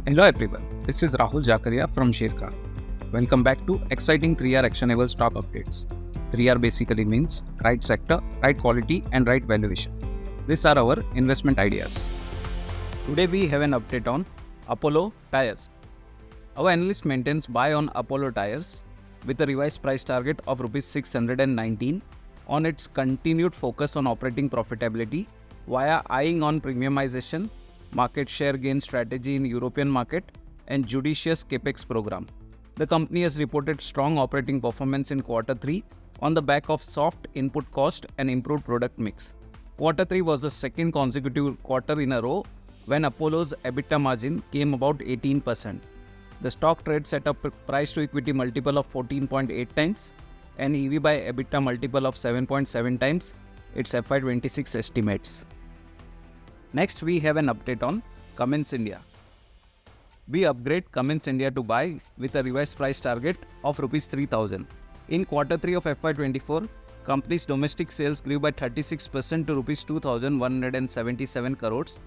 Hello everyone, this is Rahul Jakaria from Sharekhan. Welcome back to exciting 3R actionable stock updates. 3R basically means right sector, right quality and right valuation. These are our investment ideas. Today we have an update on Apollo Tyres. Our analyst maintains buy on Apollo Tyres with a revised price target of Rs 619 on its continued focus on operating profitability via eyeing on premiumization, market share gain strategy in European market, and judicious capex program. The company has reported strong operating performance in Q3 on the back of soft input cost and improved product mix. Q3 was the second consecutive quarter in a row when Apollo's EBITDA margin came about 18%. The stock trades at a price to equity multiple of 14.8 times and EV by EBITDA multiple of 7.7 times its FY26 estimates. Next, we have an update on Cummins India. We upgrade Cummins India to buy with a revised price target of Rs 3,000. In Q3 of FY24, company's domestic sales grew by 36% to Rs 2,177 crores,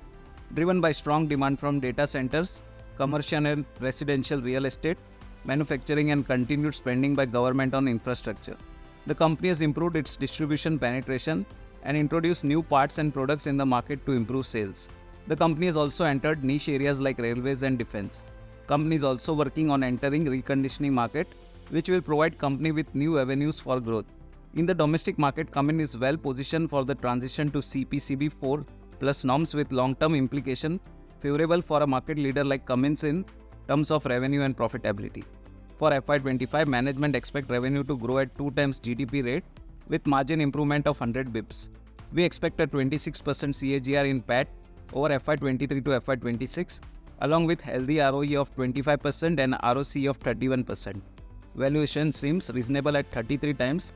driven by strong demand from data centers, commercial and residential real estate, manufacturing and continued spending by government on infrastructure. The company has improved its distribution penetration and introduced new parts and products in the market to improve sales. The company has also entered niche areas like railways and defense. Company is also working on entering reconditioning market, which will provide company with new avenues for growth. In the domestic market, Cummins is well positioned for the transition to CPCB 4 plus norms with long-term implication favorable for a market leader like Cummins in terms of revenue and profitability. For FY25, management expect revenue to grow at 2 times GDP rate with margin improvement of 100 bips. We expect a 26% CAGR in PAT over FY23 to FY26, along with healthy ROE of 25% and ROC of 31%. Valuation seems reasonable at 33 times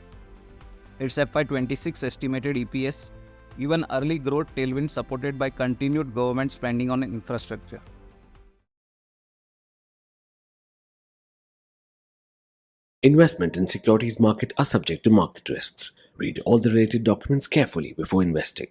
its FY26 estimated EPS, given early growth tailwind supported by continued government spending on infrastructure. Investment in securities market are subject to market risks. Read all the related documents carefully before investing.